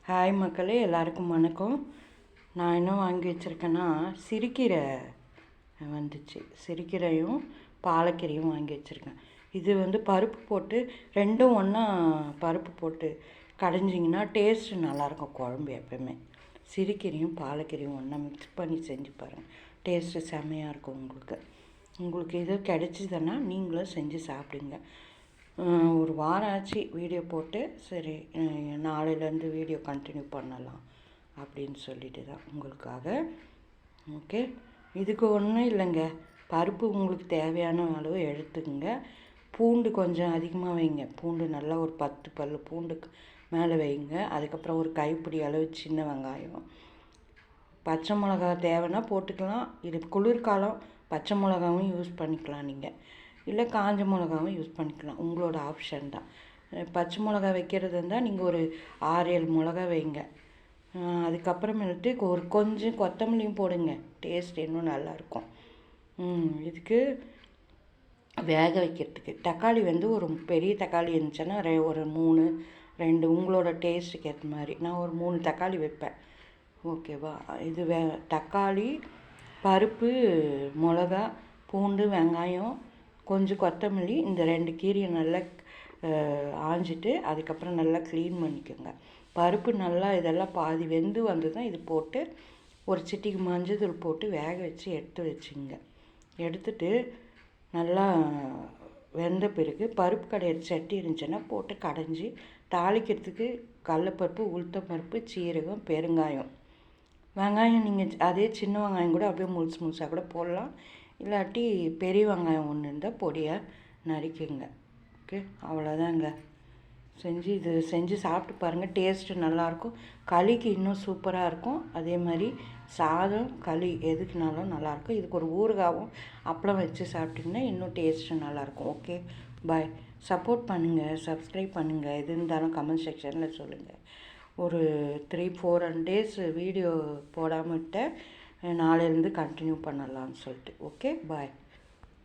Hi மக்களே, எல்லாருக்கும் வணக்கம். நான் என்ன வாங்கி வச்சுருக்கேன்னா, சிறுகீரை வந்துச்சு. சிறுகீரையும் பாலக்கீரையும் வாங்கி வச்சுருக்கேன். இது பருப்பு போட்டு ரெண்டும் ஒன்றா பருப்பு போட்டு கடைஞ்சிங்கன்னா டேஸ்ட்டு நல்லாயிருக்கும் குழம்பு. எப்போயுமே சிறுகீரையும் பாலக்கீரையும் ஒன்றா மிக்ஸ் பண்ணி செஞ்சு பாருங்கள், டேஸ்ட்டு செம்மையாக இருக்கும். உங்களுக்கு இது கிடைச்சிதுன்னா நீங்களும் செஞ்சு சாப்பிடுங்க. ஒரு வாரம் ஆச்சு வீடியோ போட்டு, சரி நாளையிலேருந்து வீடியோ கண்டினியூ பண்ணலாம் அப்படின்னு சொல்லிட்டு தான் உங்களுக்காக. ஓகே, இதுக்கு ஒன்றும் இல்லைங்க, பருப்பு உங்களுக்கு தேவையான அளவு எடுத்துக்கங்க. பூண்டு கொஞ்சம் அதிகமாக வைங்க. பூண்டு நல்லா ஒரு 10 பல் பூண்டுக்கு மேலே வைங்க. அதுக்கப்புறம் ஒரு கைப்பிடி அளவு சின்ன வெங்காயம், பச்சை மிளகா தேவைன்னா போட்டுக்கலாம். இது குளிர்காலம், பச்சை மிளகாவும் யூஸ் பண்ணிக்கலாம் நீங்கள், இல்லை காஞ்ச மிளகாவும் யூஸ் பண்ணிக்கலாம், உங்களோட ஆப்ஷன் தான். பச்சை மிளகா வைக்கிறது இருந்தால் நீங்கள் ஒரு 6-7 மிளகா வைங்க. அதுக்கப்புறமேட்டு கொஞ்சம் கொத்தமல்லியும் போடுங்க, டேஸ்ட் இன்னும் நல்லாயிருக்கும். இதுக்கு வேக வைக்கிறதுக்கு தக்காளி ஒரு பெரிய தக்காளி இருந்துச்சுன்னா ஒரு 3-2 உங்களோட டேஸ்ட்டுக்கு ஏற்ற மாதிரி. நான் ஒரு 3 தக்காளி வைப்பேன், ஓகேவா. இது தக்காளி, பருப்பு, மிளகா, பூண்டு, வெங்காயம், கொஞ்சம் கொத்தமல்லி, இந்த 2 கீரையை நல்லா ஆஞ்சிட்டு அதுக்கப்புறம் நல்லா க்ளீன் பண்ணிக்கோங்க. பருப்பு நல்லா இதெல்லாம் பாதி வெந்து வந்து தான் இது போட்டு ஒரு சிட்டிக்கு மஞ்சள் போட்டு வேக வச்சு எடுத்து வச்சுங்க. எடுத்துட்டு நல்லா வெந்த பிறகு பருப்பு கடையிற சட்டி இருந்துச்சுன்னா போட்டு கடைஞ்சி தாளிக்கிறதுக்கு கடலப்பருப்பு, உளுத்தம்பருப்பு, சீரகம், பெருங்காயம், வெங்காயம் நீங்கள் அதே சின்ன வெங்காயம் கூட அப்படியே முழுசாக கூட போடலாம். இல்லாட்டி பெரிய வெங்காயம் ஒன்று இருந்தால் பொடியாக நறுக்குங்க. ஓகே, அவ்வளோதாங்க. இது செஞ்சு சாப்பிட்டு பாருங்கள், டேஸ்ட்டு நல்லாயிருக்கும். களிக்கு இன்னும் சூப்பராக இருக்கும். அதே மாதிரி சாதம், களி எதுக்குனாலும் நல்லாயிருக்கும். இதுக்கு ஒரு ஊறுகாவும் அப்பளம் வச்சு சாப்பிட்டிங்கன்னா இன்னும் டேஸ்ட்டு நல்லாயிருக்கும். ஓகே, பாய். சப்போர்ட் பண்ணுங்கள், சப்ஸ்கிரைப் பண்ணுங்கள். எது இருந்தாலும் கமெண்ட் செக்ஷனில் சொல்லுங்கள். ஒரு 3-4 டேஸ் வீடியோ போடாமல் விட்டேன், நாளையிலேருந்து கண்டினியூ பண்ணலாம்னு சொல்லிட்டு. ஓகே, பாய்.